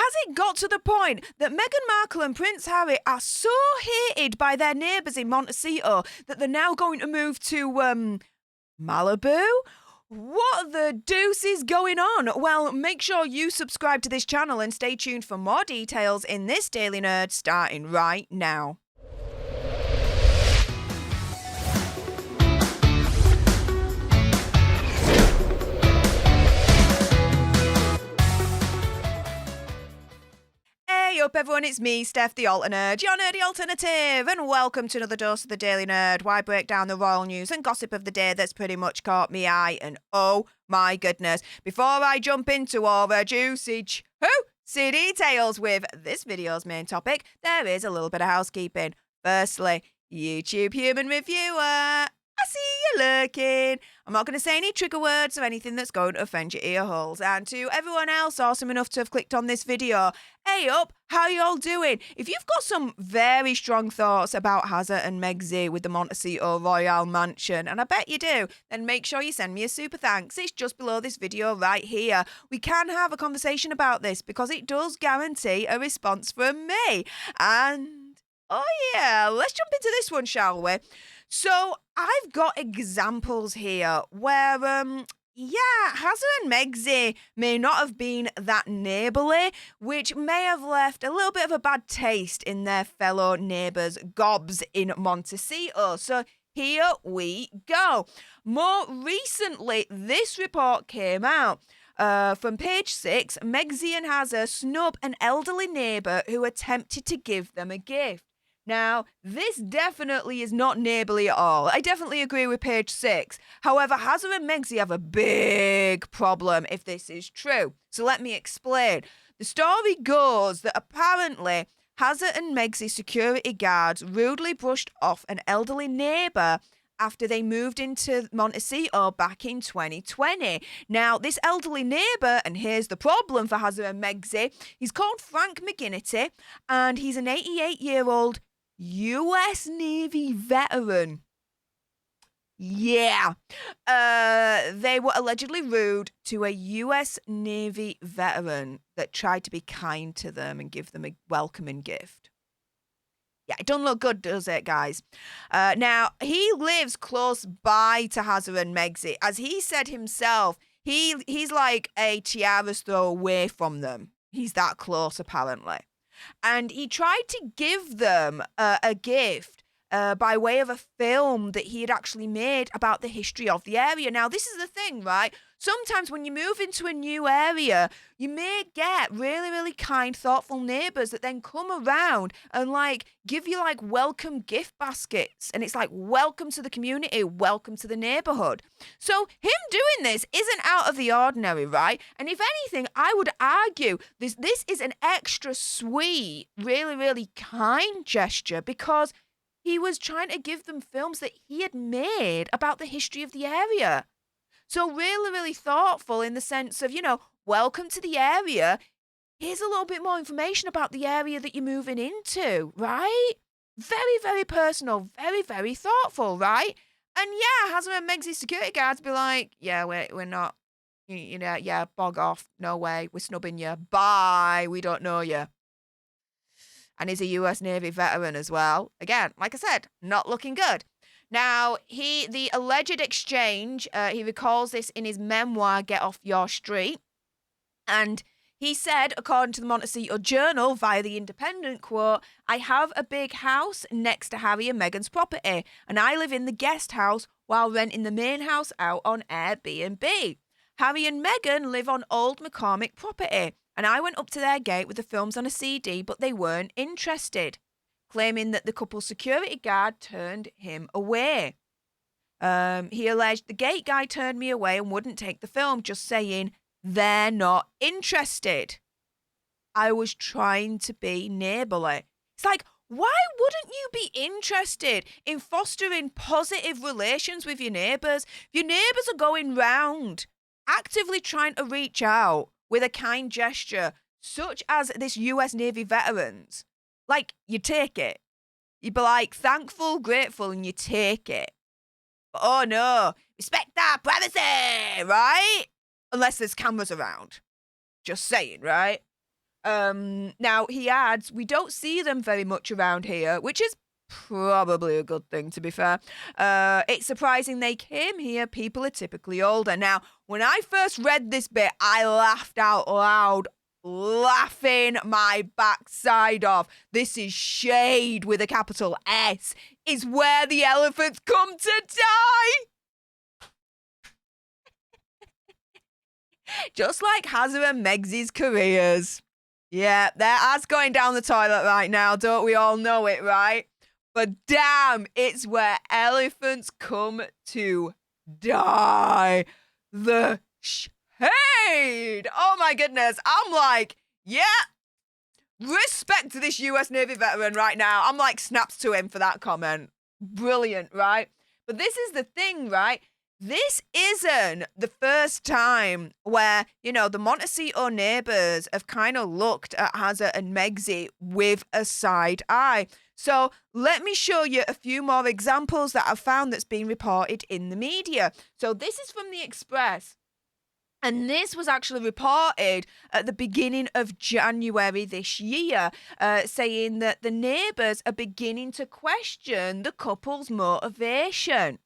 Has it got to the point that Meghan Markle and Prince Harry are so hated by their neighbours in Montecito that they're now going to move to, Malibu? What the deuce is going on? Well, make sure you subscribe to this channel and stay tuned for more details in this Daily Nerd starting right now. Hey up everyone, it's me, Stef the Alter Nerd, your nerdy alternative, and welcome to another dose of the Daily Nerd, where I break down the royal news and gossip of the day that's pretty much caught me eye, and oh my goodness, before I jump into all the juicy details with this video's main topic, there is a little bit of housekeeping. Firstly, YouTube human reviewer, I see you lurking. I'm not going to say any trigger words or anything that's going to offend your ear holes. And to everyone else awesome enough to have clicked on this video, hey up, how y'all doing? If you've got some very strong thoughts about Harry and Meghan with the Montecito Royal Mansion, and I bet you do, then make sure you send me a super thanks. It's just below this video right here. We can have a conversation about this because it does guarantee a response from me. And, oh yeah, let's jump into this one, shall we? So, I've got examples here where, Harry and Meghan may not have been that neighbourly, which may have left a little bit of a bad taste in their fellow neighbours' gobs in Montecito. So, here we go. More recently, this report came out. From page 6, Meghan and Harry snub an elderly neighbour who attempted to give them a gift. Now, this definitely is not neighbourly at all. I definitely agree with page 6. However, Harry and Meghan have a big problem if this is true. So let me explain. The story goes that apparently Harry and Meghan's security guards rudely brushed off an elderly neighbour after they moved into Montecito back in 2020. Now, this elderly neighbour, and here's the problem for Harry and Meghan, he's called Frank McGinity, and he's an 88-year-old US Navy veteran. Yeah. They were allegedly rude to a US Navy veteran that tried to be kind to them and give them a welcoming gift. Yeah, it doesn't look good, does it, guys? Now, he lives close by to Harry and Meghan. As he said himself, he's like a tiara's throw away from them. He's that close, apparently. And he tried to give them a gift by way of a film that he had actually made about the history of the area. Now, this is the thing, right? Sometimes when you move into a new area, you may get really, really kind, thoughtful neighbours that then come around and, like, give you, like, welcome gift baskets. And it's like, welcome to the community, welcome to the neighbourhood. So him doing this isn't out of the ordinary, right? And if anything, I would argue this is an extra sweet, really, really kind gesture because he was trying to give them films that he had made about the history of the area. So really, really thoughtful in the sense of, welcome to the area. Here's a little bit more information about the area that you're moving into, right? Very, very personal, very, very thoughtful, right? And yeah, Harry and Meghan's security guards be like, yeah, we're not, bog off, no way, we're snubbing you, bye, we don't know you. And he's a US Navy veteran as well. Again, like I said, not looking good. Now, the alleged exchange, he recalls this in his memoir, Get Off Your Street. And he said, according to the Montecito Journal, via the Independent quote, I have a big house next to Harry and Meghan's property, and I live in the guest house while renting the main house out on Airbnb. Harry and Meghan live on Old McCormick property, and I went up to their gate with the films on a CD, but they weren't interested, claiming that the couple's security guard turned him away. He alleged the gate guy turned me away and wouldn't take the film, just saying they're not interested. I was trying to be neighbourly. It's like, why wouldn't you be interested in fostering positive relations with your neighbours? If your neighbours are going round, actively trying to reach out with a kind gesture, such as this US Navy veterans, like, you take it. You'd be like, thankful, grateful, and you take it. But oh no, respect our privacy, right? Unless there's cameras around. Just saying, right? Now, he adds, we don't see them very much around here, which is probably a good thing, to be fair. It's surprising they came here. People are typically older. Now, when I first read this bit, I laughed out loud, laughing my backside off. This is shade with a capital S. Is where the elephants come to die. Just like Hazard and Megsy's careers. Yeah, their ass going down the toilet right now. Don't we all know it, right? But damn, it's where elephants come to die. The shade. Oh my goodness. I'm like, yeah, respect to this US Navy veteran right now. I'm like, snaps to him for that comment. Brilliant, right? But this is the thing, right? This isn't the first time where, you know, the Montecito Neighbours have kind of looked at Hazard and Megsy with a side eye. So let me show you a few more examples that I've found that's been reported in the media. So this is from the Express. And this was actually reported at the beginning of January this year, saying that the neighbours are beginning to question the couple's motivation.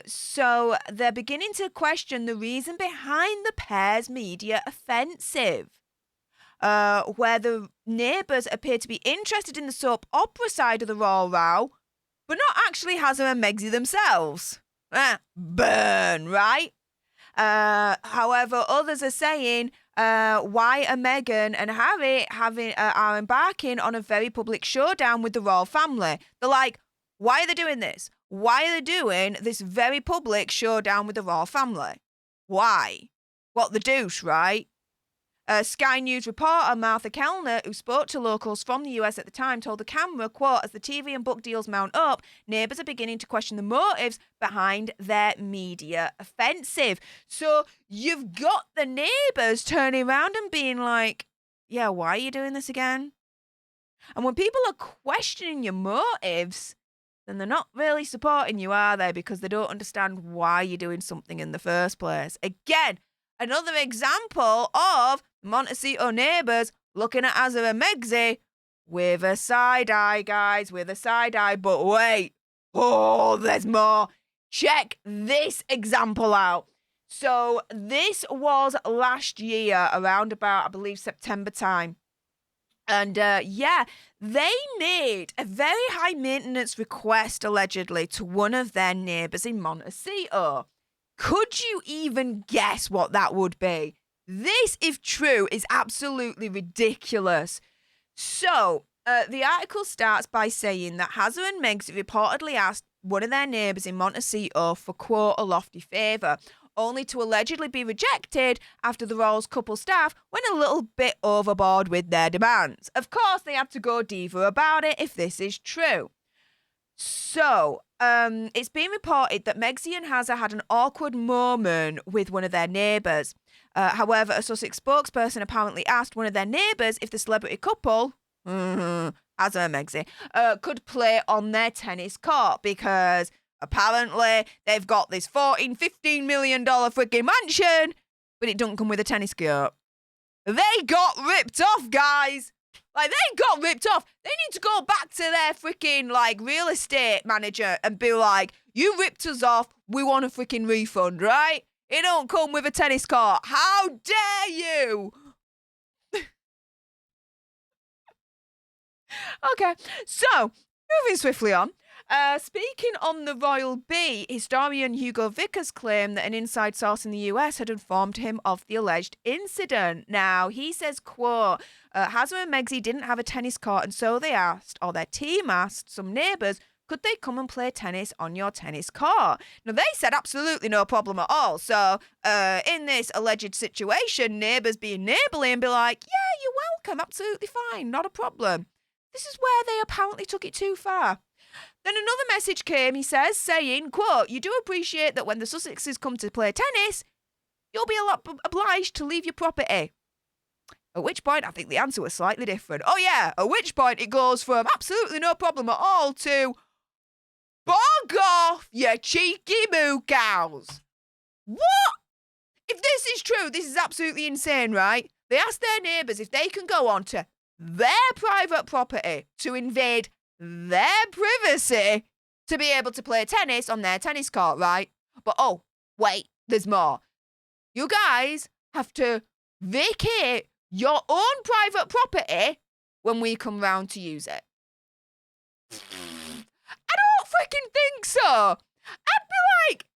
So they're beginning to question the reason behind the pair's media offensive, where the neighbours appear to be interested in the soap opera side of the royal row, but not actually Hazard and Megsy themselves. Burn, right? However, others are saying, why are Meghan and Harry are embarking on a very public showdown with the royal family? They're like, why are they doing this? Why are they doing this very public showdown with the royal family? Why? What the douche, right? Sky News reporter Martha Kellner, who spoke to locals from the US at the time, told the camera, quote, as the TV and book deals mount up, neighbours are beginning to question the motives behind their media offensive. So you've got the neighbours turning around and being like, yeah, why are you doing this again? And when people are questioning your motives, then they're not really supporting you, are they? Because they don't understand why you're doing something in the first place. Again, another example of Montecito Neighbours looking at Hazard and Megsy with a side eye, guys, with a side eye. But wait, there's more. Check this example out. So this was last year, around about, I believe, September time. And yeah, they made a very high maintenance request, allegedly, to one of their neighbours in Montecito. Could you even guess what that would be? This, if true, is absolutely ridiculous. So, the article starts by saying that Hazard and Megsy reportedly asked one of their neighbours in Montecito for, quote, a lofty favour, only to allegedly be rejected after the royals couple staff went a little bit overboard with their demands. Of course, they had to go diva about it if this is true. So, it's been reported that Megsy and Hazard had an awkward moment with one of their neighbours. However, a Sussex spokesperson apparently asked one of their neighbours if the celebrity couple, Hazard and Megsy, could play on their tennis court because apparently they've got this $14-15 million freaking mansion, but it don't come with a tennis court. They got ripped off, guys. Like, they got ripped off. They need to go back to their freaking, like, real estate manager and be like, you ripped us off. We want a freaking refund, right? It don't come with a tennis court. How dare you? Okay, so, moving swiftly on. Speaking on the Royal Bee, historian Hugo Vickers claimed that an inside source in the US had informed him of the alleged incident. Now, he says, quote, Hazard and Megsy didn't have a tennis court, and so they asked, or their team asked, some neighbours, could they come and play tennis on your tennis court? Now, they said absolutely no problem at all. So, in this alleged situation, neighbours being neighbourly and be like, yeah, you're welcome, absolutely fine, not a problem. This is where they apparently took it too far. Then another message came, he says, saying, quote, you do appreciate that when the Sussexes come to play tennis, you'll be a lot obliged to leave your property. At which point, I think the answer was slightly different. Oh yeah, at which point it goes from absolutely no problem at all to, bog off, you cheeky moo cows. What? If this is true, this is absolutely insane, right? They asked their neighbours if they can go onto their private property to invade their privacy to be able to play tennis on their tennis court, right? But oh, wait, there's more. You guys have to vacate your own private property when we come round to use it. I don't freaking think so. I'd be like,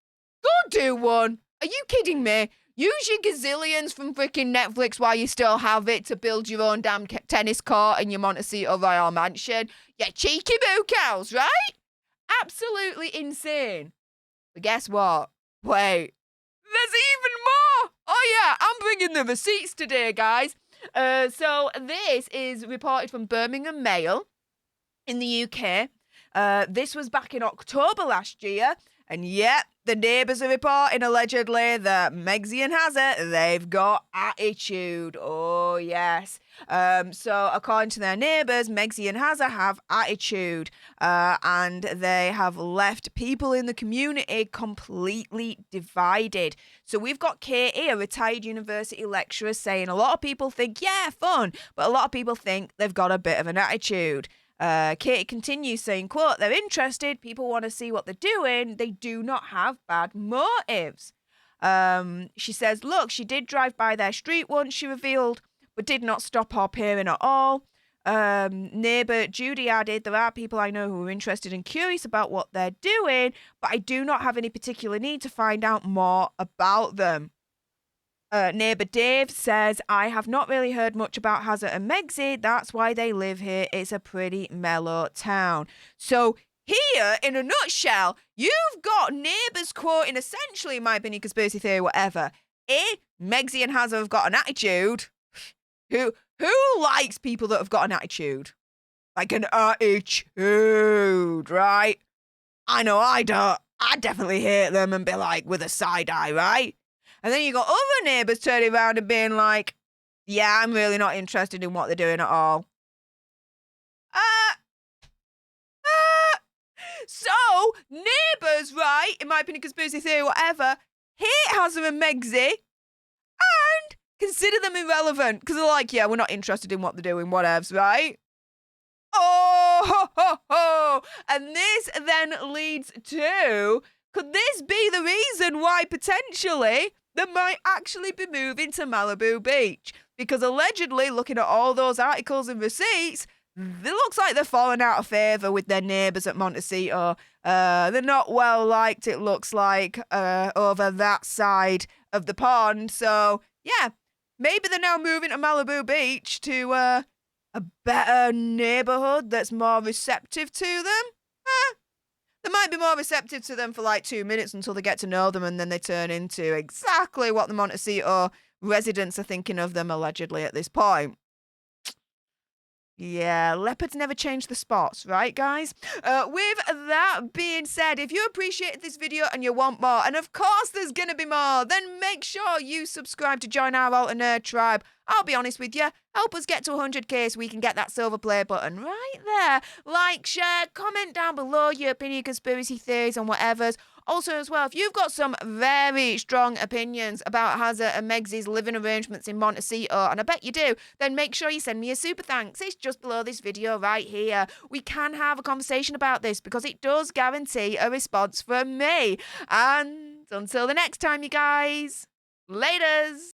go do one. Are you kidding me? Use your gazillions from freaking Netflix while you still have it to build your own damn tennis court in your Montecito Royal Mansion. You cheeky boo cows, right? Absolutely insane. But guess what? Wait, there's even more. Oh yeah, I'm bringing the receipts today, guys. So this is reported from Birmingham Mail in the UK. This was back in October last year. And yep, the neighbours are reporting allegedly that Megsy and Hazza, they've got attitude. Oh, yes. So according to their neighbours, Megsy and Hazza have attitude. And they have left people in the community completely divided. So we've got Katie, a retired university lecturer, saying a lot of people think, yeah, fun. But a lot of people think they've got a bit of an attitude. Katie continues saying, quote, they're interested, people want to see what they're doing, they do not have bad motives. She says, look, she did drive by their street once, she revealed, but did not stop or peering at all. Neighbour Judy added, there are people I know who are interested and curious about what they're doing, but I do not have any particular need to find out more about them. Neighbour Dave says, I have not really heard much about Hazza and Megsy. That's why they live here. It's a pretty mellow town. So here, in a nutshell, you've got neighbours quoting essentially, in my opinion, conspiracy theory, whatever. Megsy and Hazza have got an attitude. Who likes people that have got an attitude? Like an attitude, right? I know I don't. I definitely hate them and be like, with a side eye, right? And then you got other neighbours turning around and being like, yeah, I'm really not interested in what they're doing at all. So, neighbours, right, in my opinion, conspiracy theory, whatever, hate Hazza and Megsy and consider them irrelevant because they're like, yeah, we're not interested in what they're doing, whatevs, right? Oh, ho, ho, ho. And this then leads to, could this be the reason why potentially they might actually be moving to Malibu Beach? Because allegedly, looking at all those articles and receipts, it looks like they're falling out of favour with their neighbours at Montecito. They're not well liked, it looks like, over that side of the pond. So, yeah, maybe they're now moving to Malibu Beach to a better neighbourhood that's more receptive to them. They might be more receptive to them for like 2 minutes until they get to know them and then they turn into exactly what the Montecito residents are thinking of them allegedly at this point. Yeah, leopards never change the spots, right, guys? With that being said, if you appreciated this video and you want more, and of course there's going to be more, then make sure you subscribe to join our Alter Nerd tribe. I'll be honest with you, help us get to 100k so we can get that silver play button right there. Like, share, comment down below your opinion, conspiracy theories and whatever's. Also, as well, if you've got some very strong opinions about Hazza and Megsy's living arrangements in Montecito, and I bet you do, then make sure you send me a super thanks. It's just below this video right here. We can have a conversation about this because it does guarantee a response from me. And until the next time, you guys, laters.